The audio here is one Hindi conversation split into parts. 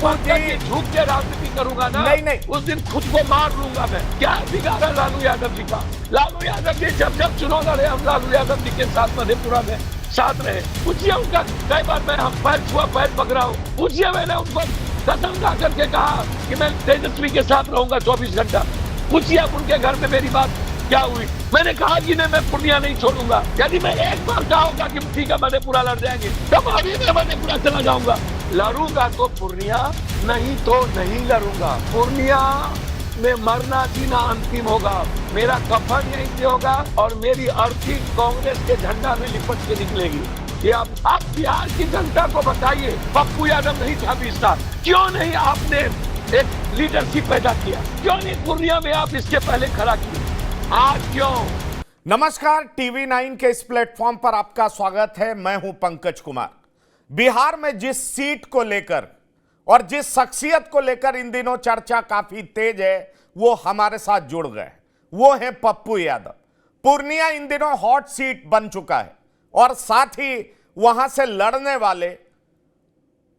जी झुक के राजनीति करूंगा ना, नहीं, नहीं। उस दिन खुद को मार लूंगा मैं। क्या बिगाड़ा लालू यादव जी का? लालू यादव जी जब जब चुनाव लड़े, हम लालू यादव जी के साथ मधेपुरा में साथ रहे। पूछिए उनका, कई बार मैं हम पैर छुआ, पैर पकड़ा हूँ। पूछिए, मैंने उनको कसम खा करके कहा कि मैं तेजस्वी के साथ रहूंगा 24 घंटा। पूछिए आप उनके घर में मेरी बात क्या हुई। मैंने कहा कि नहीं, मैं पूर्णिया नहीं छोड़ूंगा। यदि मैं एक बार कहा होगा कि ठीक है मधेपुरा लड़ जाएंगे, तब अभी मैं मधेपुरा चला जाऊंगा। लड़ूंगा तो पूर्णिया, नहीं तो नहीं लड़ूंगा। पूर्णिया में मरना जीना अंतिम होगा। मेरा कफन यहीं से होगा और मेरी अर्थी कांग्रेस के झंडा में लिपट के निकलेगी। ये आप बिहार की जनता को बताइए, पप्पू यादव नहीं था 20 साल, क्यों नहीं आपने एक लीडरशिप पैदा किया? क्यों नहीं पूर्णिया में आप इसके पहले खड़ा किए? आज क्यों? नमस्कार, टीवी 9 के इस प्लेटफॉर्म पर आपका स्वागत है। मैं हूं पंकज कुमार। बिहार में जिस सीट को लेकर और जिस शख्सियत को लेकर इन दिनों चर्चा काफी तेज है, वो हमारे साथ जुड़ गए। वो है पप्पू यादव। पूर्णिया इन दिनों हॉट सीट बन चुका है और साथ ही वहां से लड़ने वाले,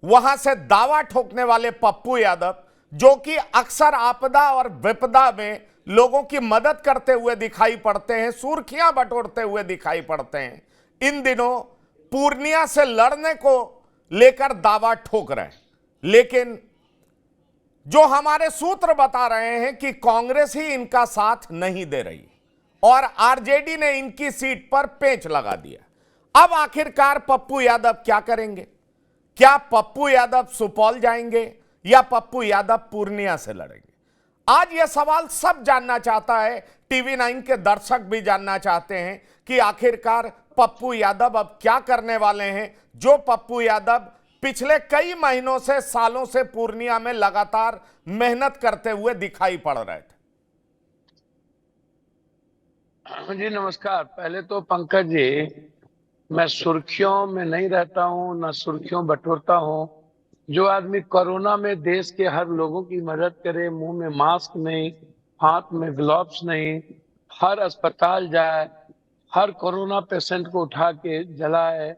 वहां से दावा ठोकने वाले पप्पू यादव, जो कि अक्सर आपदा और विपदा में लोगों की मदद करते हुए दिखाई पड़ते हैं, सुर्खियां बटोरते हुए दिखाई पड़ते हैं, इन दिनों पूर्णिया से लड़ने को लेकर दावा ठोक रहे हैं। लेकिन जो हमारे सूत्र बता रहे हैं कि कांग्रेस ही इनका साथ नहीं दे रही और आरजेडी ने इनकी सीट पर पेंच लगा दिया। अब आखिरकार पप्पू यादव क्या करेंगे? क्या पप्पू यादव सुपौल जाएंगे या पप्पू यादव पूर्णिया से लड़ेंगे? आज यह सवाल सब जानना चाहता है। टीवी 9 के दर्शक भी जानना चाहते हैं कि आखिरकार पप्पू यादव अब क्या करने वाले हैं, जो पप्पू यादव पिछले कई महीनों से, सालों से पूर्णिया में लगातार मेहनत करते हुए दिखाई पड़ रहे थे। जी नमस्कार। पहले तो पंकज जी, मैं सुर्खियों में नहीं रहता हूँ, ना सुर्खियों बटोरता हूँ। जो आदमी कोरोना में देश के हर लोगों की मदद करे, मुंह में मास्क नहीं, हाथ में ग्लव्स नहीं, हर अस्पताल जाए, हर कोरोना पेशेंट को उठा के जलाए,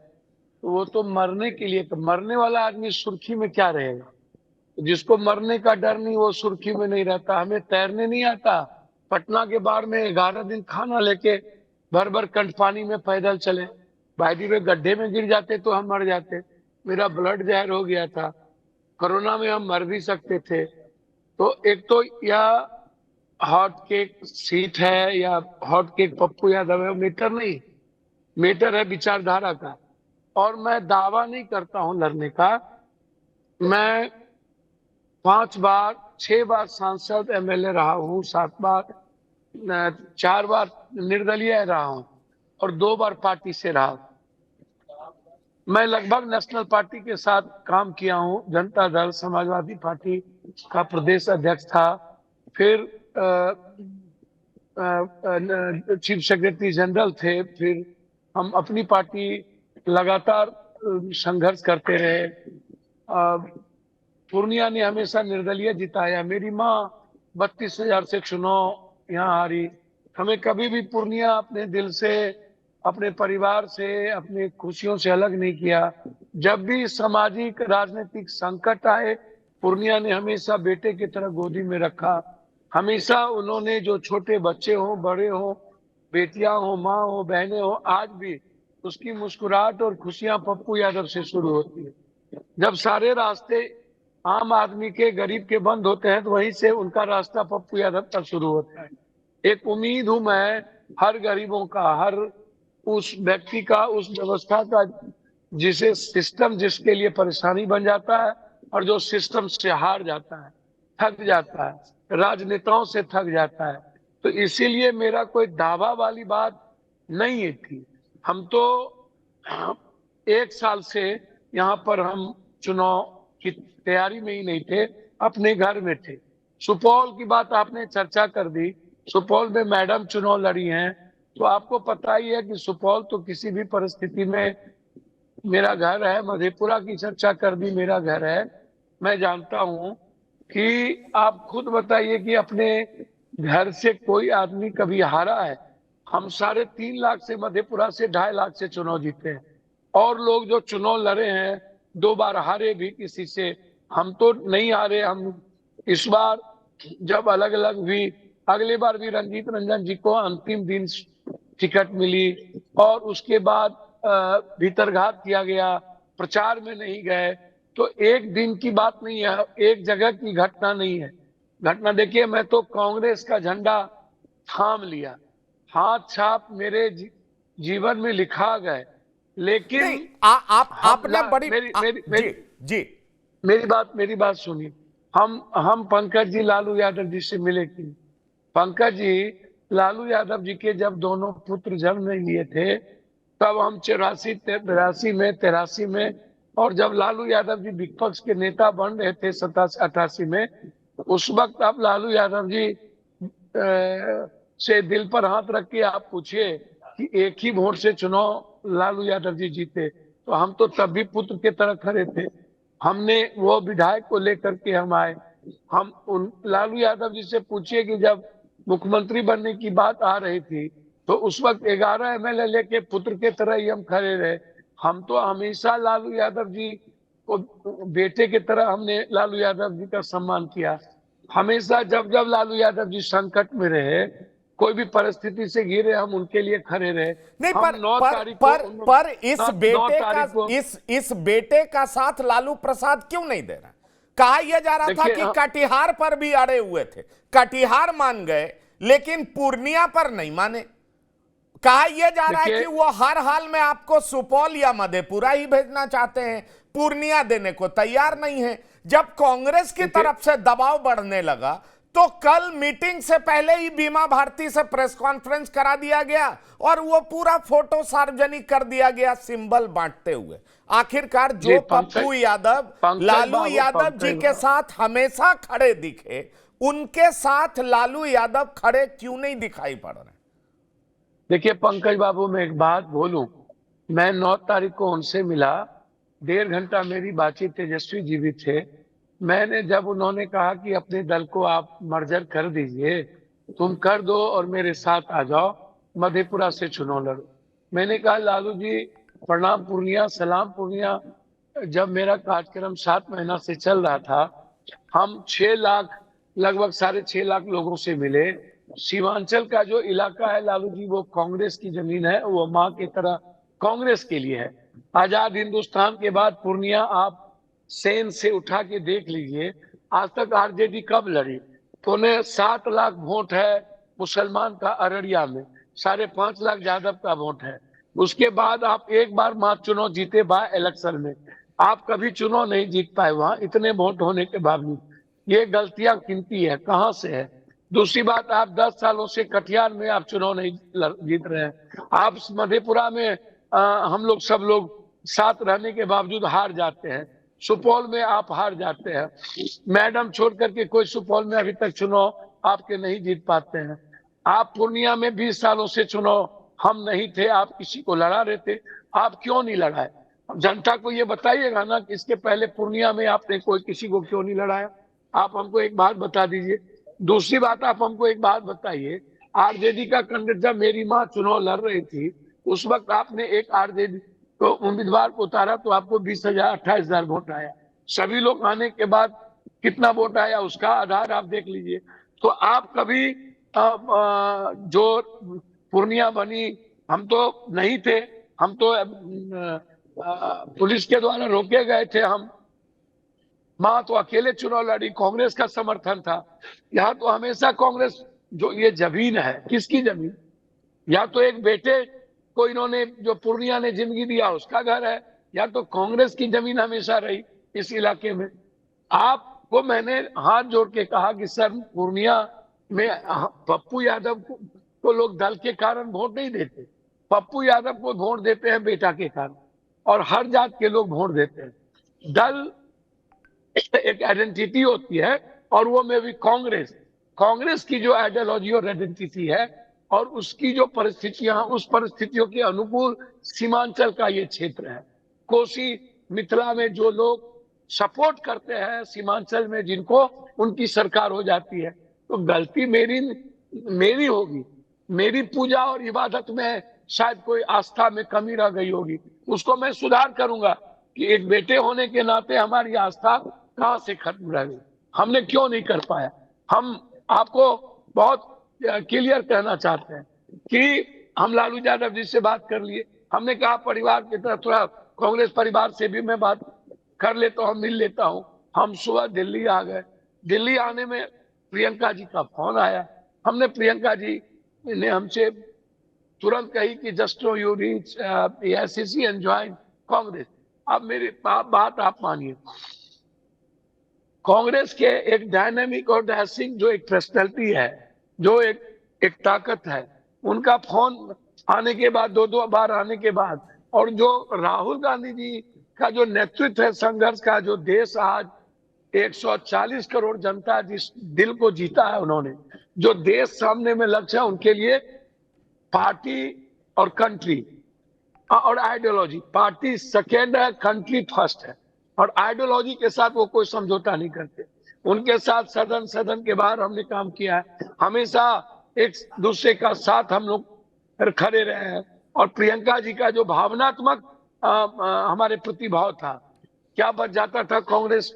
तो वो तो मरने के लिए। मरने वाला आदमी सुर्खी में क्या रहेगा? जिसको मरने का डर नहीं, वो सुर्खी में नहीं रहता। हमें तैरने नहीं आता, पटना के बाढ़ में 11 दिन खाना लेके भर भर कंठ पानी में पैदल चले। भाई में गड्ढे में गिर जाते तो हम मर जाते। मेरा ब्लड जहर हो गया था। कोरोना में हम मर भी सकते थे। तो एक तो यह हॉट केक सीट है या हॉट केक पप्पू यादव है, मैटर नहीं। मैटर है विचारधारा का। और मैं दावा नहीं करता हूं लड़ने का। मैं 5 बार 6 बार सांसद एमएलए रहा हूँ, 7 बार 4 बार निर्दलीय रहा हूँ और 2 बार पार्टी से रहा। मैं लगभग नेशनल पार्टी के साथ काम किया हूँ। जनता दल, समाजवादी पार्टी का प्रदेश अध्यक्ष था, फिर चीफ सेक्रेटरी जनरल थे, फिर हम अपनी पार्टी लगातार संघर्ष करते रहे। पूर्णिया ने हमेशा निर्दलीय जिताया। मेरी माँ 32,000 से चुनाव यहाँ हारी। हमें कभी भी पूर्णिया अपने दिल से, अपने परिवार से, अपने खुशियों से अलग नहीं किया। जब भी सामाजिक राजनीतिक संकट आए, पूर्णिया ने हमेशा बेटे की तरह गोदी में रखा। हमेशा उन्होंने, जो छोटे बच्चे हों, बड़े हों, बेटियां हों, माँ हो, बहनें हो, आज भी उसकी मुस्कुराहट और खुशियां पप्पू यादव से शुरू होती है। जब सारे रास्ते आम आदमी के, गरीब के बंद होते हैं, तो वहीं से उनका रास्ता पप्पू यादव का शुरू होता है। एक उम्मीद हूं मैं हर गरीबों का, हर उस व्यक्ति का, उस व्यवस्था का जिसे सिस्टम जिसके लिए परेशानी बन जाता है और जो सिस्टम से हार जाता है, थक जाता है, राजनेताओं से थक जाता है। तो इसीलिए मेरा कोई दावा वाली बात नहीं थी। हम तो 1 साल से यहाँ पर हम चुनाव की तैयारी में ही नहीं थे, अपने घर में थे। सुपौल की बात आपने चर्चा कर दी। सुपौल में मैडम चुनाव लड़ी हैं, तो आपको पता ही है कि सुपौल तो किसी भी परिस्थिति में मेरा घर है। मधेपुरा की चर्चा कर दी, मेरा घर है। मैं जानता हूं कि आप खुद बताइए कि अपने घर से कोई आदमी कभी हारा है? हम 3.5 लाख से, मधेपुरा से 2.5 लाख से चुनाव जीते हैं। और लोग जो चुनाव लड़े हैं, 2 बार हारे भी किसी से, हम तो नहीं हारे। हम इस बार जब अलग अलग भी, अगली बार भी रंजीत रंजन जी को अंतिम दिन टिकट मिली और उसके बाद भीतरघात किया गया, प्रचार में नहीं गए। तो एक दिन की बात नहीं है, एक जगह की घटना नहीं है। घटना देखिए, मैं तो कांग्रेस का झंडा थाम लिया, हाथ छाप मेरे जीवन में लिखा गए। नहीं, लेकिन हम आपने बड़ी जी, जी, मेरी बात सुनिए। हम पंकज जी लालू यादव जी से मिले कि नहीं? पंकज जी लालू यादव जी के जब दोनों पुत्र जन्म नहीं लिए थे, तब हम 84, 82 में, 83 में, और जब लालू यादव जी विपक्ष के नेता बन रहे थे 87, 88 में, उस वक्त आप लालू यादव जी से दिल पर हाथ रख के आप पूछिए कि एक ही वोट से चुनाव लालू यादव जी जीते, तो हम तो तब भी पुत्र के तरह खड़े थे। हमने वो विधायक को लेकर के हम आए। हम उन लालू यादव जी से पूछिए कि जब मुख्यमंत्री बनने की बात आ रही थी, तो उस वक्त 11 एमएलए लेके पुत्र के तरह ही हम खड़े रहे। हम तो हमेशा लालू यादव जी को बेटे की तरह हमने लालू यादव जी का सम्मान किया। हमेशा जब जब लालू यादव जी संकट में रहे, कोई भी परिस्थिति से घिरे, हम उनके लिए खड़े रहे। नहीं, हम पर 9 पर तारीख पर को पर इस 9 बेटे का तारीख को इस बेटे का साथ लालू प्रसाद क्यों नहीं दे रहा? कहा यह जा रहा था देखिए, कि कटिहार पर भी अड़े हुए थे, कटिहार मान गए लेकिन पूर्णिया पर नहीं माने। कहा यह जा रहा है देखिए, कि वो हर हाल में आपको सुपौल या मधेपुरा ही भेजना चाहते हैं, पूर्णिया देने को तैयार नहीं है। जब कांग्रेस की तरफ से दबाव बढ़ने लगा, तो कल मीटिंग से पहले ही बीमा भारती से प्रेस कॉन्फ्रेंस करा दिया गया और वो पूरा फोटो सार्वजनिक कर दिया गया, सिंबल बांटते हुए। आखिरकार जो पप्पू यादव लालू यादव जी के साथ हमेशा खड़े दिखे, उनके साथ लालू यादव खड़े क्यों नहीं दिखाई पड़ रहे? देखिए पंकज बाबू, मैं एक बात बोलूं। मैं 9 तारीख को उनसे मिला, 1.5 घंटा मेरी बातचीत, तेजस्वी जी भी थे। मैंने जब उन्होंने कहा कि अपने दल को आप मर्जर कर दीजिए, तुम कर दो और मेरे साथ आ जाओ, मधेपुरा से चुनाव लड़ो। मैंने कहा लालू जी, प्रणाम पूर्णिया, सलाम पूर्णिया। जब मेरा कार्यक्रम 7 महीना से चल रहा था, हम 6 लाख, लगभग 6.5 लाख लोगों से मिले। सीमांचल का जो इलाका है लालू जी, वो कांग्रेस की जमीन है, वो माँ की तरह कांग्रेस के लिए है। आजाद हिंदुस्तान के बाद पूर्णिया आप सेन से उठा के देख लीजिए, आज तक आरजेडी कब लड़ी? 7.25 लाख वोट है मुसलमान का अररिया में, 5.5 लाख यादव का वोट है। उसके बाद आप एक बार मात्र चुनाव जीते बाय इलेक्शन में, आप कभी चुनाव नहीं जीत पाए वहां, इतने वोट होने के बावजूद। ये गलतियां किनकी है, कहां से है? दूसरी बात, आप 10 सालों से कटिहार में आप चुनाव नहीं जीत रहे हैं। आप मधेपुरा में हम लोग सब लोग साथ रहने के बावजूद हार जाते हैं। सुपौल में आप हार जाते हैं। मैडम छोड़ करके कोई सुपौल में अभी तक चुनाव आपके नहीं जीत पाते हैं। आप पूर्णिया में 20 सालों से चुनाव हम नहीं थे, आप किसी को लड़ा रहे थे, आप क्यों नहीं लड़ाए? जनता को ये बताइएगा ना कि इसके पहले पूर्णिया में आपने कोई किसी को क्यों नहीं लड़ाया? आप हमको एक बात बता दीजिए। दूसरी बात, आप हमको एक बात बताइए, आरजेडी का कैंडिडेट जब मेरी माँ चुनाव लड़ रही थी, उस वक्त आपने एक आरजेडी को उम्मीदवार को उतारा तो आपको 20,000, 28,000 वोट आया। सभी लोग आने के बाद कितना वोट आया उसका आधार आप देख लीजिए। तो आप कभी जो पूर्णिया बनी, हम तो नहीं थे, हम तो पुलिस के द्वारा रोके गए थे। हम माँ तो अकेले चुनाव लड़ी, कांग्रेस का समर्थन था। यहाँ तो हमेशा कांग्रेस, जो ये जमीन है किसकी जमीन? या तो एक बेटे को इन्होंने, जो पूर्णिया ने जिंदगी दिया, उसका घर है, या तो कांग्रेस की जमीन हमेशा रही इस इलाके में। आपको मैंने हाथ जोड़ के कहा कि सर, पूर्णिया में पप्पू यादव को लोग दल के कारण वोट नहीं देते, पप्पू यादव को वोट देते हैं बेटा के कारण, और हर जात के लोग वोट देते हैं। दल एक आइडेंटिटी होती है, और वो में भी कांग्रेस की जो आइडियोलॉजी और आइडेंटिटी है, और उसकी जो परिस्थितियां, उस परिस्थितियों के अनुकूल सीमांचल का ये क्षेत्र है। कोसी मिथिला में जो लोग सपोर्ट करते हैं सीमांचल में, जिनको उनकी सरकार हो जाती है, तो गलती मेरी होगी। मेरी पूजा और इबादत में शायद कोई आस्था में कमी रह गई होगी, उसको मैं सुधार करूंगा कि एक बेटे होने के नाते हमारी आस्था कहां से खत्म रह गई, हमने क्यों नहीं कर पाया। हम आपको बहुत क्लियर कहना चाहते हैं कि हम लालू यादव जी से बात कर लिए, हमने कहा परिवार की तरह थोड़ा कांग्रेस परिवार से भी मैं बात कर लेता हूँ, मिल लेता हूँ। हम सुबह दिल्ली आ गए, दिल्ली आने में प्रियंका जी का फोन आया, हमने प्रियंका जी ने हमसे तुरंत कही कि just you reach AICC and join Congress. अब मेरी बात आप मानिए, कांग्रेस के एक डायनेमिक और डैशिंग जो एक पर्सनैलिटी है, जो एक ताकत है, उनका फोन आने के बाद, दो बार आने के बाद, और जो राहुल गांधी जी का जो नेतृत्व है संघर्ष का, जो देश आज 140 करोड़ जनता जिस दिल को जीता है उन्होंने, जो देश सामने में लक्ष्य है उनके लिए पार्टी और कंट्री और आइडियोलॉजी, पार्टी सेकेंड है, कंट्री फर्स्ट है, और आइडियोलॉजी के साथ वो कोई समझौता नहीं करते। उनके साथ सदन के बाहर हमने काम किया है, हमेशा एक दूसरे का साथ हम लोग खड़े रहे हैं। और प्रियंका जी का जो भावनात्मक हमारे प्रति भाव था, क्या बच जाता था कांग्रेस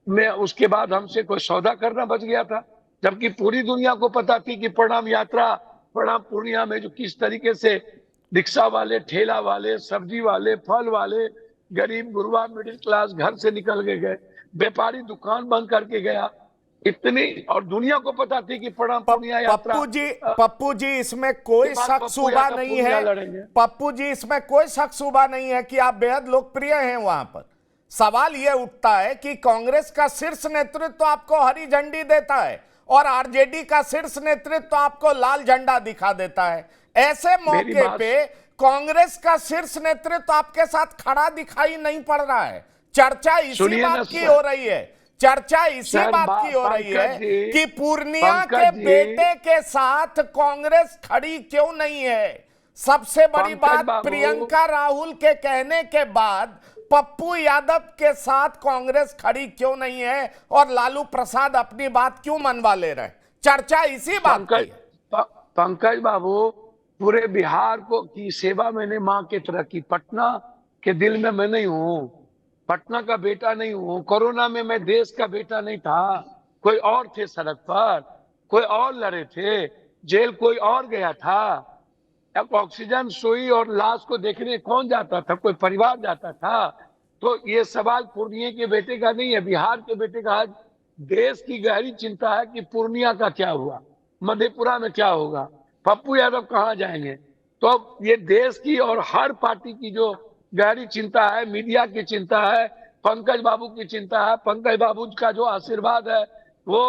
में, उसके बाद हमसे कोई सौदा करना बच गया था, जबकि पूरी दुनिया को पता थी कि प्रणाम यात्रा, प्रणाम पूर्णिया में जो किस तरीके से रिक्शा वाले, ठेला वाले, सब्जी वाले, फल वाले, गरीब गुरबा मिडिल क्लास घर से निकल के गए, व्यापारी दुकान बंद करके गया, इतनी, और दुनिया को पता थी कि प्रणाम पूर्णिया यात्रा। पप्पू जी इसमें कोई शक शुबा नहीं है, पप्पू जी इसमें कोई शक शुबा नहीं है कि आप बेहद लोकप्रिय हैं वहां पर। सवाल यह उठता है कि कांग्रेस का शीर्ष नेतृत्व तो आपको हरी झंडी देता है और आरजेडी का शीर्ष नेतृत्व तो आपको लाल झंडा दिखा देता है। ऐसे मौके पे कांग्रेस का शीर्ष नेतृत्व आपके साथ खड़ा दिखाई नहीं पड़ रहा है। चर्चा इसी बात की हो रही है, चर्चा इसी बात की हो रही है कि पूर्णिया के बेटे के साथ कांग्रेस खड़ी क्यों नहीं है। सबसे बड़ी बात, प्रियंका राहुल के कहने के बाद पप्पू यादव के साथ कांग्रेस खड़ी क्यों नहीं है और लालू प्रसाद अपनी बात क्यों मनवा ले रहे हैं। चर्चा इसी बात की है। पंकज बाबू, पूरे बिहार को की सेवा मैंने मां की तरह की। पटना के दिल में मैं नहीं हूं, पटना का बेटा नहीं हूं। कोरोना में मैं देश का बेटा नहीं था, कोई और थे सड़क पर, कोई और लड़े थे, जेल कोई और गया था। अब ऑक्सीजन सुई और लाश को देखने कौन जाता था, कोई परिवार जाता था। तो ये सवाल पूर्णिया के बेटे का नहीं है, बिहार के बेटे का। आज देश की गहरी चिंता है कि पूर्णिया का क्या हुआ, मधेपुरा में क्या होगा, पप्पू यादव कहां जाएंगे। तो ये देश की और हर पार्टी की जो गहरी चिंता है, मीडिया की चिंता है, पंकज बाबू की चिंता है। पंकज बाबू का जो आशीर्वाद है वो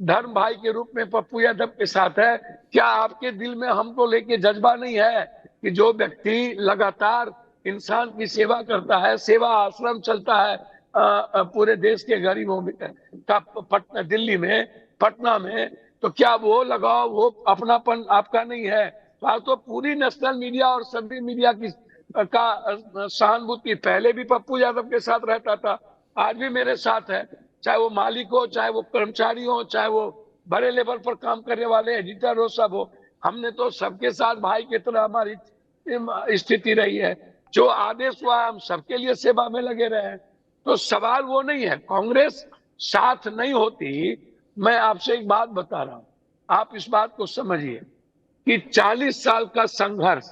धर्म भाई के रूप में पप्पू यादव के साथ है। क्या आपके दिल में हमको लेके जज्बा नहीं है कि जो व्यक्ति लगातार इंसान की सेवा करता है, सेवा आश्रम चलता है पूरे देश के गरीबों में का, दिल्ली में, पटना में, तो क्या वो लगाव, वो अपनापन आपका नहीं है। तो पूरी नेशनल मीडिया और सभी मीडिया की का सहानुभूति पहले भी पप्पू यादव के साथ रहता था, आज भी मेरे साथ है। चाहे वो मालिक हो, चाहे वो कर्मचारी हो, चाहे वो बड़े लेवल पर काम करने वाले एडिटर हो, सब हो, हमने तो सबके साथ भाई की तरह हमारी स्थिति रही है। जो आदेश हुआ हम सबके लिए सेवा में लगे रहे। तो सवाल वो नहीं है, कांग्रेस साथ नहीं होती। मैं आपसे एक बात बता रहा हूं, आप इस बात को समझिए कि 40 साल का संघर्ष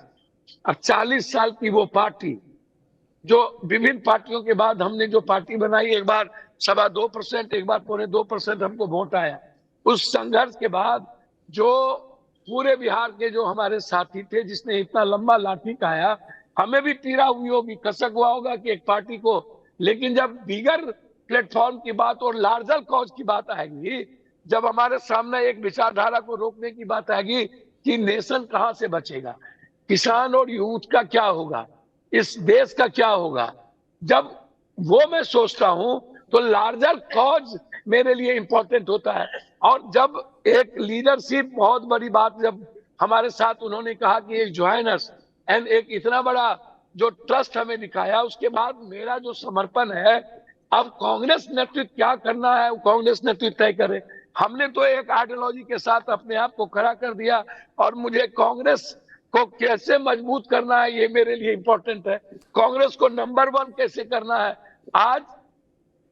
और 40 साल की वो पार्टी, जो विभिन्न पार्टियों के बाद हमने जो पार्टी बनाई, एक बार 2.25%, एक बार 2.25% हमको वोट आया। उस संघर्ष के बाद जो पूरे बिहार के जो हमारे साथी थे, जिसने इतना लंबा लाठी खाया, हमें भी पीड़ा हुई होगी, कसक हुआ होगा कि एक पार्टी को। लेकिन जब बिगर प्लेटफॉर्म की बात और लार्जर कॉज की बात आएगी, जब हमारे सामने एक विचारधारा को रोकने की बात आएगी कि नेशन कहां से बचेगा, किसान और यूथ का क्या होगा, इस देश का क्या होगा, जब वो मैं सोचता हूं तो लार्जर कॉज मेरे लिए इंपॉर्टेंट होता है। और जब एक लीडरशिप, बहुत बड़ी बात, जब हमारे साथ उन्होंने कहा कि एक ज्वाइन अस, एंड एक इतना बड़ा जो ट्रस्ट हमें दिखाया, उसके बाद मेरा जो समर्पण है, अब कांग्रेस नेतृत्व क्या करना है वो कांग्रेस नेतृत्व तय करे। हमने तो एक आइडियोलॉजी के साथ अपने आप को खड़ा कर दिया, और मुझे कांग्रेस को कैसे मजबूत करना है ये मेरे लिए इंपॉर्टेंट है। कांग्रेस को नंबर 1 कैसे करना है। आज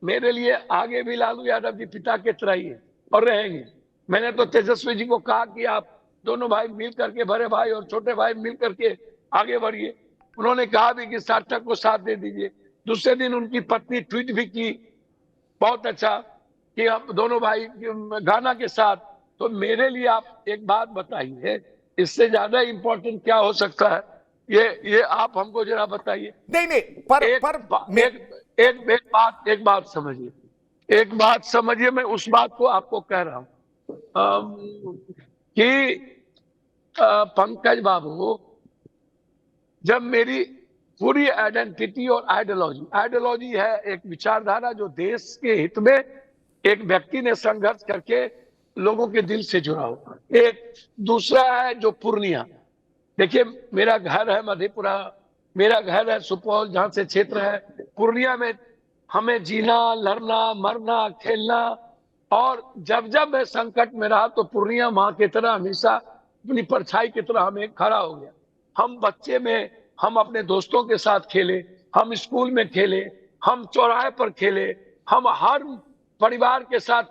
मेरे लिए आगे भी लालू यादव जी पिता के तरह ही है और रहेंगे। मैंने तो तेजस्वी जी को कहा कि आप दोनों भाई मिल करके, बड़े भाई और छोटे भाई मिल करके आगे बढ़िए। उन्होंने कहा भी कि सार्थक को साथ दे दीजिए। दूसरे दिन उनकी पत्नी ट्वीट भी की, बहुत अच्छा, कि हम दोनों भाई गाना के साथ। तो मेरे लिए आप एक बात बताइए, इससे ज्यादा इंपॉर्टेंट क्या हो सकता है? ये आप हमको जरा बताइए। नहीं नहीं, पर एक पर बा- एक बात समझिए, एक बात समझिए, मैं उस बात को आपको कह रहा हूं कि पंकज बाबू, जब मेरी पूरी आइडेंटिटी और आइडियोलॉजी है एक विचारधारा जो देश के हित में एक व्यक्ति ने संघर्ष करके लोगों के दिल से जुड़ा हो। एक दूसरा है जो पूर्णिया। देखिए, मेरा घर है मधेपुरा, मेरा घर है सुपौल, जहां से क्षेत्र है पूर्णिया में। हमें जीना, लड़ना, मरना, खेलना, और जब जब मैं संकट में रहा तो पूर्णिया माँ की तरह हमेशा अपनी परछाई की तरह हमें खड़ा हो गया। हम बच्चे में हम अपने दोस्तों के साथ खेले, हम स्कूल में खेले, हम चौराहे पर खेले, हम हर परिवार के साथ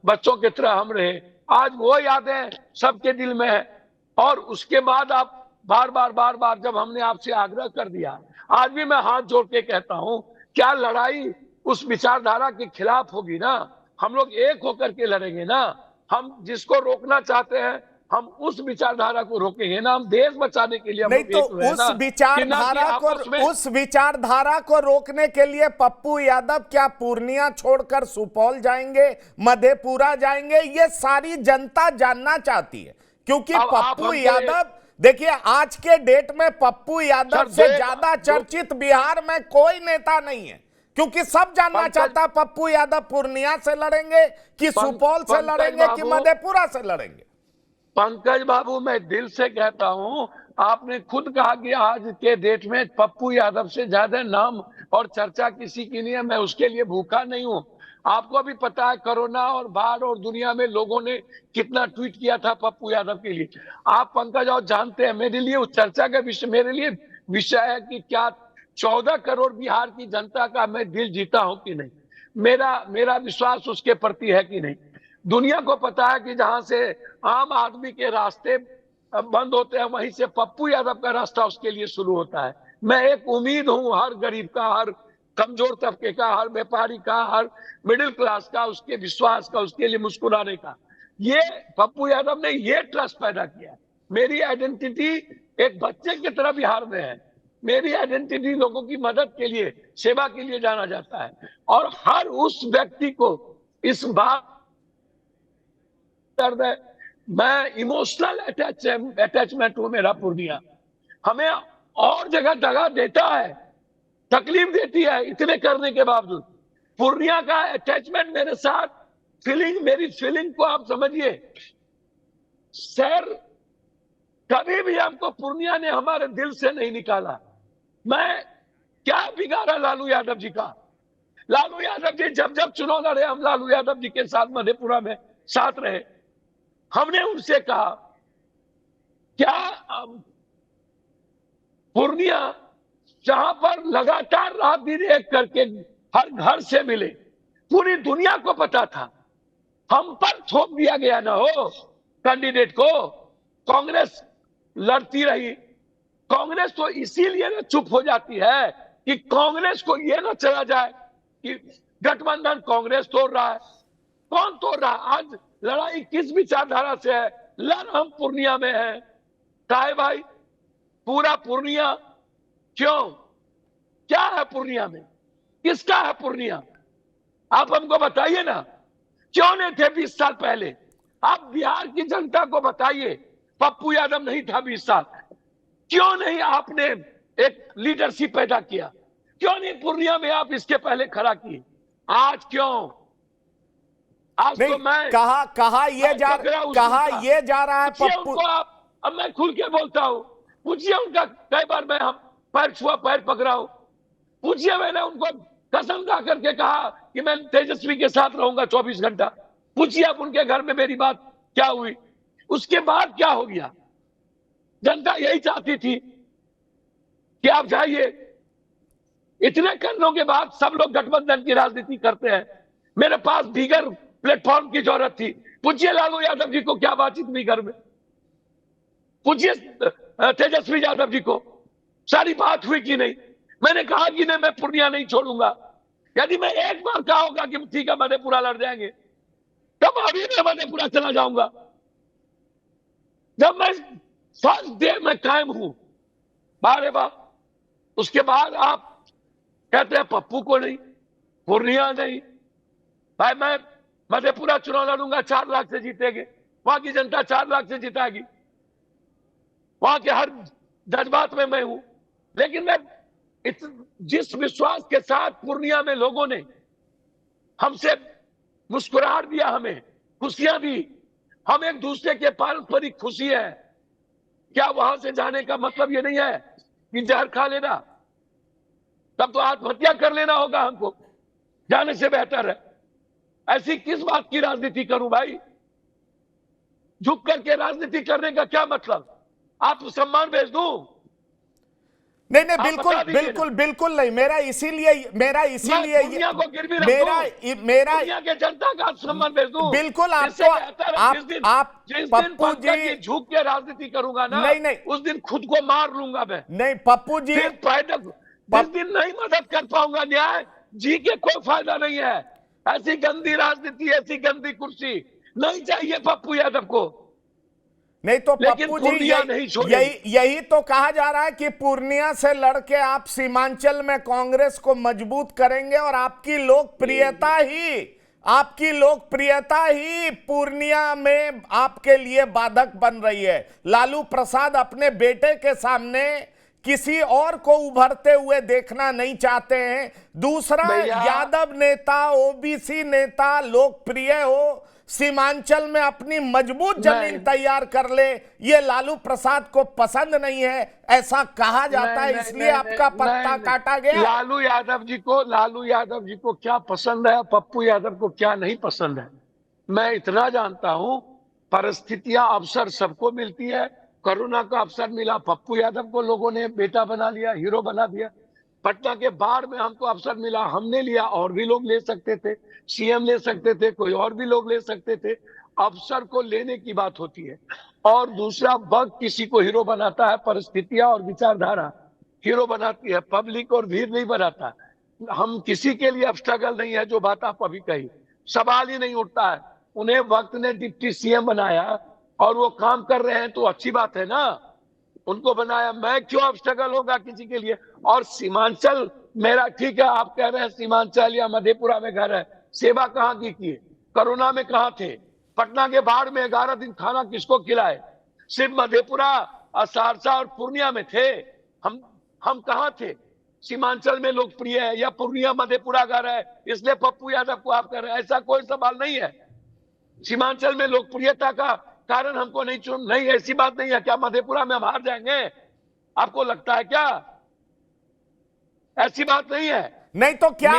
बच्चों की तरह हम रहे। आज वो यादें सबके दिल में है। और उसके बाद आप बार बार जब हमने आपसे आग्रह कर दिया, आज भी मैं हाथ जोड़ के कहता हूं, क्या लड़ाई उस विचारधारा के खिलाफ होगी ना? हम लोग एक होकर के लड़ेंगे ना। हम जिसको रोकना चाहते हैं हम उस विचारधारा को रोकेंगे ना। हम देश बचाने के लिए हम नहीं लोग तो एक हुए उस ना, कि ना कि विचारधारा को आपस में। उस विचारधारा को रोकने के लिए पप्पू यादव क्या पूर्णिया छोड़कर सुपौल जाएंगे, मधेपुरा जाएंगे? ये सारी जनता जानना चाहती है, क्योंकि अब आप पप्पू हमको यादव, देखिए आज के डेट में पप्पू यादव से ज्यादा चर्चित बिहार में कोई नेता नहीं है, क्योंकि सब जानना चाहता है पप्पू यादव पूर्णिया से लड़ेंगे कि सुपौल से लड़ेंगे कि मधेपुरा से लड़ेंगे। पंकज बाबू, मैं दिल से कहता हूं, आपने खुद कहा कि आज के डेट में पप्पू यादव से ज्यादा नाम और चर्चा किसी की नहीं है। मैं उसके लिए भूखा नहीं हूं। आपको भी पता है कोरोना और बाढ़ और दुनिया में लोगों ने कितना ट्वीट किया था पप्पू यादव के लिए। आप पंकज और जानते हैं, मेरे लिए उस चर्चा का विषय, मेरे लिए विषय है कि क्या 14 करोड़ बिहार की जनता का मैं दिल जीता हूं कि नहीं, मेरा मेरा विश्वास उसके प्रति है कि नहीं। दुनिया को पता है कि जहां से आम आदमी के रास्ते बंद होते हैं, वहीं से पप्पू यादव का रास्ता उसके लिए शुरू होता है। मैं एक उम्मीद हूं हर गरीब का, हर कमजोर तबके का, हर व्यापारी का, हर मिडिल क्लास का, उसके विश्वास का, उसके लिए मुस्कुराने का। ये पप्पू यादव ने ये ट्रस्ट पैदा किया। मेरी आइडेंटिटी एक बच्चे की तरह बिहार में है। मेरी आइडेंटिटी लोगों की मदद के लिए, सेवा के लिए जाना जाता है। और हर उस व्यक्ति को इस बात दर्द है। मैं इमोशनल अटैचमेंट हूं मेरा पूर्णिया। हमें और जगह दगा देता है, तकलीफ देती है, इतने करने के बावजूद पूर्णिया का अटैचमेंट मेरे साथ, फीलिंग, मेरी फीलिंग को आप समझिए। सर, कभी भी हमको पूर्णिया ने हमारे दिल से नहीं निकाला। मैं क्या बिगाड़ा लालू यादव जी का? लालू यादव जी जब जब चुनाव लड़े, हम लालू यादव जी के साथ मधेपुरा में साथ रहे। हमने उनसे कहा, क्या पूर्णिया जहां पर लगातार रात दिन एक करके हर घर से मिले, पूरी दुनिया को पता था, हम पर थोप दिया गया ना हो कैंडिडेट को। कांग्रेस लड़ती रही। कांग्रेस तो इसीलिए ना चुप हो जाती है कि कांग्रेस को ये ना चला जाए कि गठबंधन कांग्रेस तोड़ रहा है। कौन तोड़ रहा है? आज लड़ाई किस विचारधारा से है? लड़ हम पूर्णिया में है। काहे भाई? पूरा पूर्णिया क्यों? क्या है पूर्णिया में? किसका है पूर्णिया? आप हमको बताइए ना। क्यों नहीं थे 20 साल पहले? आप बिहार की जनता को बताइए। पप्पू यादव नहीं था 20 साल। क्यों नहीं आपने एक लीडरशिप पैदा किया? क्यों नहीं पूर्णिया में आप इसके पहले खड़ा किए? आज क्यों? आज नहीं, तो मैं कहा ये जा रहा है पप्पू। आप, अब मैं खुल के बोलता हूं, पूछिए उनका। कई बार मैं हम पैर छुआ, पैर पकड़ा हूं। पूछिए, मैंने उनको कसम खा करके कहा कि मैं तेजस्वी के साथ रहूंगा 24 घंटा। पूछिए आप उनके घर में मेरी बात क्या हुई। उसके बाद क्या हो गया? जनता यही चाहती थी कि आप जाइए, इतने करने के बाद सब लोग गठबंधन की राजनीति करते हैं। मेरे पास भीगर प्लेटफॉर्म की जरूरत थी। पूछिए लालू यादव जी को क्या बातचीत हुई घर में, पूछिए तेजस्वी यादव जी को, सारी बात हुई कि नहीं। मैंने कहा कि नहीं, मैं पूर्णिया नहीं छोड़ूंगा। यदि मैं एक बार कहा होगा कि ठीक है मधेपुरा लड़ जाएंगे, तब अभी मैं मधेपुरा चला जाऊंगा। जब मैं फर्स्ट डे में कायम हूं, बारे बाप, उसके बाद आप कहते हैं पप्पू को नहीं, पूर्णिया नहीं। भाई मैं मधेपुरा चुनाव लड़ूंगा, 4 लाख से जीतेंगे, वहां की जनता 4 लाख से जिताएगी, वहां के हर जज्बात में मैं हूं। लेकिन मैं जिस विश्वास के साथ पूर्णिया में लोगों ने हमसे मुस्कुराहट दिया, हमें खुशियां दी, हम एक दूसरे के पारस्परिक खुशी है, क्या वहां से जाने का मतलब ये नहीं है कि जहर खा लेना? तब तो आत्महत्या कर लेना होगा हमको, जाने से बेहतर है। ऐसी किस बात की राजनीति करूं भाई? झुक करके राजनीति करने का क्या मतलब? आप सम्मान भेज दूं? नहीं नहीं, आप बिल्कुल बता दीजिए बिल्कुल ना। बिल्कुल नहीं। मेरा इसीलिए दुनिया को गिरवी रख मेरा दूं, मेरा दुनिया के जनता का सम्मान भेज दूं। बिल्कुल इससे आपको बेहतर है जिस दिन पप्पू पंकज जी, जी झुक के राजनीति करूंगा ना, नहीं नहीं उस दिन खुद को मार लूंगा मैं। नहीं पप्पू जी, फिर पैदल जिस दिन नहीं मदद कर पाऊंगा न्याय जी के कोई फायदा नहीं है। ऐसी गंदी राजनीति, ऐसी गंदी कुर्सी नहीं चाहिए पप्पू यादव को। नहीं तो लेकिन पप्पू जी, पूर्णिया नहीं छोड़ेगी। यही तो कहा जा रहा है कि पूर्णिया से लड़के आप सीमांचल में कांग्रेस को मजबूत करेंगे और आपकी लोकप्रियता ही पूर्णिया में आपके लिए बाधक बन रही है। लालू प्रसाद अपने बेटे के सामने किसी और को उभरते हुए देखना नहीं चाहते हैं। दूसरा, यादव नेता, ओबीसी नेता लोकप्रिय हो, सीमांचल में अपनी मजबूत जमीन तैयार कर ले, ये लालू प्रसाद को पसंद नहीं है, ऐसा कहा जाता है, इसलिए आपका पत्ता काटा गया। लालू यादव जी को क्या पसंद है, पप्पू यादव को क्या नहीं पसंद है, मैं इतना जानता हूं। परिस्थितियां, अवसर सबको मिलती है। कोरोना का अवसर मिला, पप्पू यादव को लोगों ने बेटा बना लिया, हीरो बना दिया। पटना के बाढ़ में हमको अवसर मिला, हमने लिया, और भी लोग ले सकते थे, सीएम ले सकते थे, कोई और भी लोग ले सकते थे। अवसर को लेने की बात होती है। और दूसरा, वक्त किसी को हीरो बनाता है, परिस्थितियां और विचारधारा हीरो बनाती है, पब्लिक और भीड़ नहीं बनाता। हम किसी के लिए अब स्ट्रगल नहीं है, जो बात आप अभी कही, सवाल ही नहीं उठता है। उन्हें वक्त ने डिप्टी सीएम बनाया और वो काम कर रहे हैं, तो अच्छी बात है ना, उनको बनाया। मैं क्यों अब स्ट्रगल होगा किसी के लिए? और सीमांचल मेरा, ठीक है आप कह रहे हैं सीमांचल या मधेपुरा में घर है, सेवा कहाँ की है? कोरोना में कहाँ थे? पटना के बाढ़ में 11 दिन खाना किसको खिलाए? सिर्फ मधेपुरा और सहरसा और पूर्णिया में थे। हम कहाँ थे? सीमांचल में लोकप्रिय है या पूर्णिया मधेपुरा घर है इसलिए पप्पू यादव को आप कर रहे हैं, ऐसा कोई सवाल नहीं है। सीमांचल में लोकप्रियता का कारण हमको नहीं, ऐसी बात नहीं है। क्या मधेपुरा में हम हार जाएंगे? आपको लगता है क्या? ऐसी बात नहीं है। नहीं तो क्या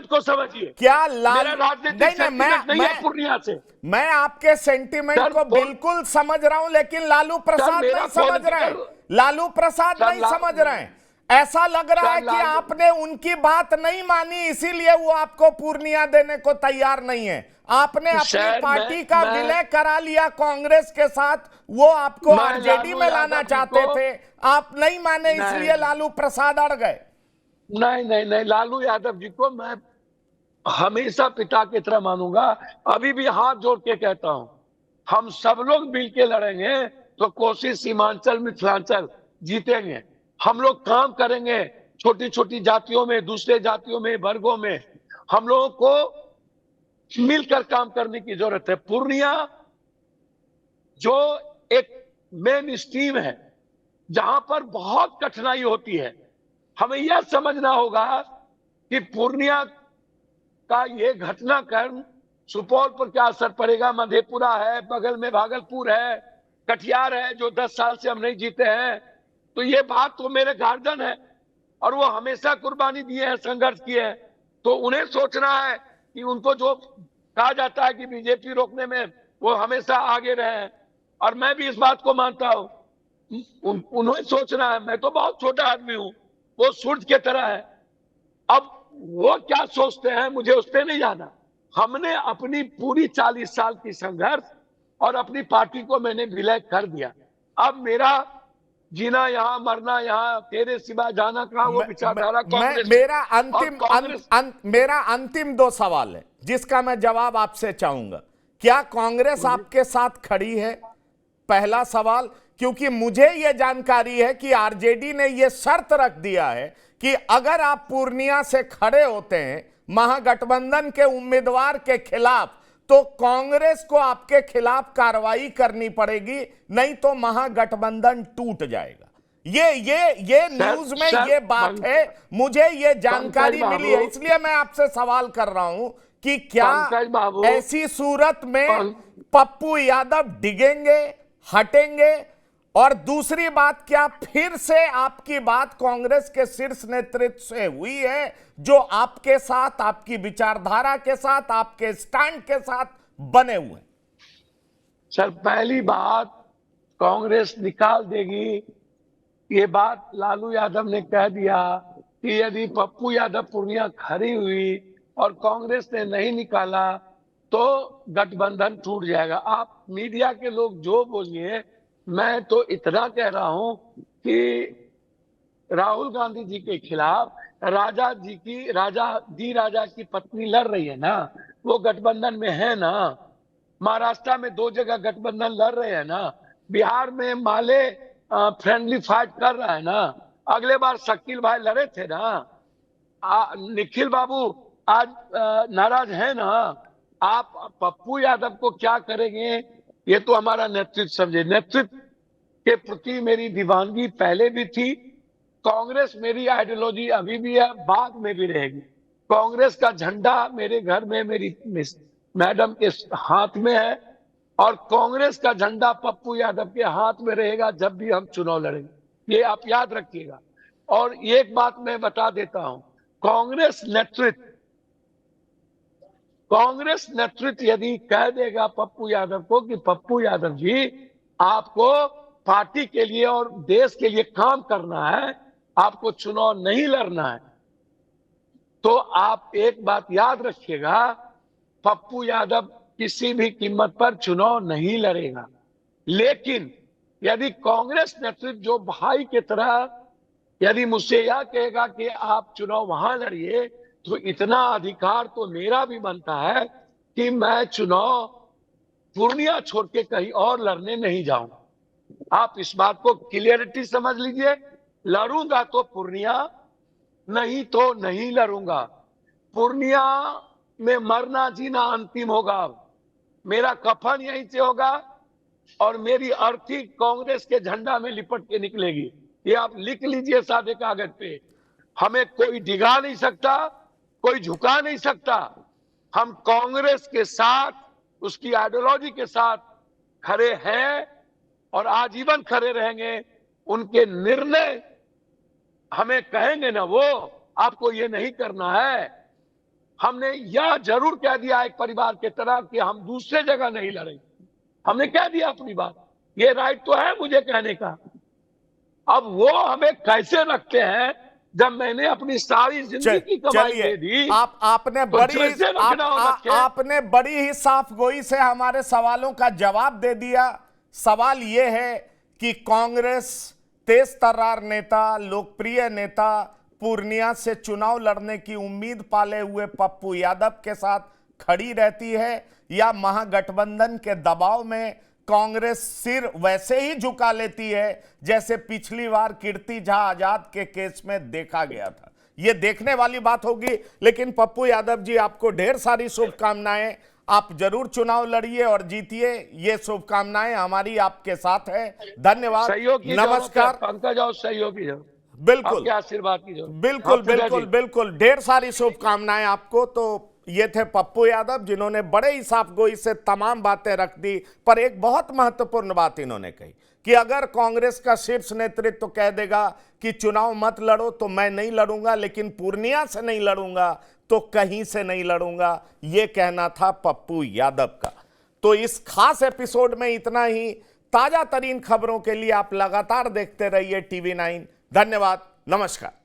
को समझिए, क्या मेरा राजनीतिक सेंटीमेंट नहीं है पूर्णिया से। मैं आपके सेंटीमेंट को बिल्कुल समझ रहा हूं, लेकिन लालू प्रसाद नहीं समझ रहे हैं। लालू प्रसाद नहीं समझ रहे हैं। ऐसा लग रहा है कि आपने उनकी बात नहीं मानी, इसीलिए वो आपको पूर्णिया देने को तैयार नहीं है। आपने अपनी पार्टी का विलय करा लिया कांग्रेस के साथ, वो आपको आरजेडी में लाना चाहते थे, आप नहीं माने, इसलिए लालू प्रसाद अड़ गए। नहीं, लालू यादव जी को मैं हमेशा पिता की तरह मानूंगा। अभी भी हाथ जोड़ के कहता हूं, हम सब लोग मिलके लड़ेंगे तो कोसी, सीमांचल, मिथिलांचल जीतेंगे। हम लोग काम करेंगे छोटी छोटी जातियों में, दूसरे जातियों में, वर्गों में। हम लोगों को मिलकर काम करने की जरूरत है। पूर्णिया जो एक मेन स्ट्रीम है, जहां पर बहुत कठिनाई होती है, हमें यह समझना होगा कि पूर्णिया का ये घटनाक्रम सुपौल पर क्या असर पड़ेगा। मधेपुरा है, बगल में भागलपुर है, कटिहार है, जो 10 साल से हम नहीं जीते हैं। तो ये बात तो मेरे गार्जियन है और वो हमेशा कुर्बानी दिए हैं, संघर्ष किए हैं। तो उन्हें सोचना है कि उनको जो कहा जाता है कि बीजेपी रोकने में वो हमेशा आगे रहे हैं, और मैं भी इस बात को मानता हूं। उन्हें सोचना है, मैं तो बहुत छोटा आदमी हूं, वो सूरज की तरह है। अब वो क्या सोचते हैं मुझे उस पर नहीं जाना। हमने अपनी पूरी 40 साल की संघर्ष और अपनी पार्टी को मैंने विलय कर दिया। अब मेरा जीना यहाँ, मरना यहाँ, तेरे सिवा जाना कहाँ, वो विचारधारा कांग्रेस है। मेरा और अंतिम कांग्रेस मेरा अंतिम दो सवाल है जिसका मैं जवाब आपसे चाहूंगा। क्या कांग्रेस आपके साथ खड़ी है? पहला सवाल, क्योंकि मुझे यह जानकारी है कि आरजेडी ने यह शर्त रख दिया है कि अगर आप पूर्णिया से खड़े होते हैं महागठबंधन के उम्मीदवार के खिलाफ तो कांग्रेस को आपके खिलाफ कार्रवाई करनी पड़ेगी, नहीं तो महागठबंधन टूट जाएगा। ये न्यूज में ये बात है, मुझे ये जानकारी मिली है, इसलिए मैं आपसे सवाल कर रहा हूं कि क्या ऐसी सूरत में पप्पू यादव डिगेंगे, हटेंगे? और दूसरी बात, क्या फिर से आपकी बात कांग्रेस के शीर्ष नेतृत्व से हुई है जो आपके साथ, आपकी विचारधारा के साथ, आपके स्टैंड के साथ बने हुए? सर, पहली बात, कांग्रेस निकाल देगी, ये बात लालू यादव ने कह दिया कि यदि पप्पू यादव पूर्णिया खड़ी हुई और कांग्रेस ने नहीं निकाला तो गठबंधन टूट जाएगा। आप मीडिया के लोग जो बोलिए, मैं तो इतना कह रहा हूं कि राहुल गांधी जी के खिलाफ राजा जी की पत्नी लड़ रही है ना, वो गठबंधन में है ना। महाराष्ट्र में 2 जगह गठबंधन लड़ रहे हैं ना। बिहार में माले फ्रेंडली फाइट कर रहा है ना। अगले बार शकील भाई लड़े थे ना। निखिल बाबू आज नाराज है ना। आप पप्पू यादव को क्या करेंगे, ये तो हमारा नेतृत्व समझे। नेतृत्व के प्रति मेरी दीवानगी पहले भी थी। कांग्रेस मेरी आइडियोलॉजी अभी भी है, बाद में भी रहेगी। कांग्रेस का झंडा मेरे घर में मेरी मैडम के हाथ में है और कांग्रेस का झंडा पप्पू यादव के हाथ में रहेगा जब भी हम चुनाव लड़ेंगे, ये आप याद रखिएगा। और एक बात मैं बता देता हूं, कांग्रेस नेतृत्व यदि कह देगा पप्पू यादव को कि पप्पू यादव जी आपको पार्टी के लिए और देश के लिए काम करना है, आपको चुनाव नहीं लड़ना है, तो आप एक बात याद रखिएगा, पप्पू यादव किसी भी कीमत पर चुनाव नहीं लड़ेगा। लेकिन यदि कांग्रेस नेतृत्व जो भाई की तरह यदि मुझसे यह कहेगा कि आप चुनाव वहां लड़िए, तो इतना अधिकार तो मेरा भी बनता है कि मैं चुनाव पूर्णिया छोड़ के कहीं और लड़ने नहीं जाऊं। आप इस बात को क्लियरिटी समझ लीजिए। लड़ूंगा तो पूर्णिया, नहीं तो नहीं लड़ूंगा। पूर्णिया में मरना जीना अंतिम होगा। मेरा कफन यहीं से होगा और मेरी अर्थी कांग्रेस के झंडा में लिपट के निकलेगी। ये आप लिख लीजिए सादे कागज पे। हमें कोई डिगा नहीं सकता, कोई झुका नहीं सकता। हम कांग्रेस के साथ, उसकी आइडियोलॉजी के साथ खड़े हैं और आजीवन खड़े रहेंगे। उनके निर्णय हमें कहेंगे ना वो आपको ये नहीं करना है। हमने यह जरूर कह दिया एक परिवार के तरह कि हम दूसरे जगह नहीं लड़ेंगे। हमने कह दिया अपनी बात, ये राइट तो है मुझे कहने का। अब वो हमें कैसे रखते हैं जब मैंने अपनी सारी जिंदगी की कमाई दे दी। आपने बड़ी ही साफ गोई से हमारे सवालों का जवाब दे दिया। सवाल यह है कि कांग्रेस तेज तर्रार नेता, लोकप्रिय नेता, पूर्णिया से चुनाव लड़ने की उम्मीद पाले हुए पप्पू यादव के साथ खड़ी रहती है या महागठबंधन के दबाव में कांग्रेस सिर वैसे ही झुका लेती है जैसे पिछली बार कीर्ति झा आजाद के केस में देखा गया था। यह देखने वाली बात होगी। लेकिन पप्पू यादव जी, आपको ढेर सारी शुभकामनाएं। आप जरूर चुनाव लड़िए और जीतिए, ये शुभकामनाएं हमारी आपके साथ है। धन्यवाद, नमस्कार। पंकज और सहयोगी बिल्कुल, आशीर्वाद की जरूरत। बिल्कुल बिल्कुल बिल्कुल, ढेर सारी शुभकामनाएं आपको। तो ये थे पप्पू यादव जिन्होंने बड़े ही साफगोई से तमाम बातें रख दी, पर एक बहुत महत्वपूर्ण बात इन्होंने कही कि अगर कांग्रेस का शीर्ष नेतृत्व तो कह देगा कि चुनाव मत लड़ो तो मैं नहीं लड़ूंगा, लेकिन पूर्णिया से नहीं लड़ूंगा तो कहीं से नहीं लड़ूंगा, ये कहना था पप्पू यादव का। तो इस खास एपिसोड में इतना ही। ताजा तरीन खबरों के लिए आप लगातार देखते रहिए टीवी 9। धन्यवाद, नमस्कार।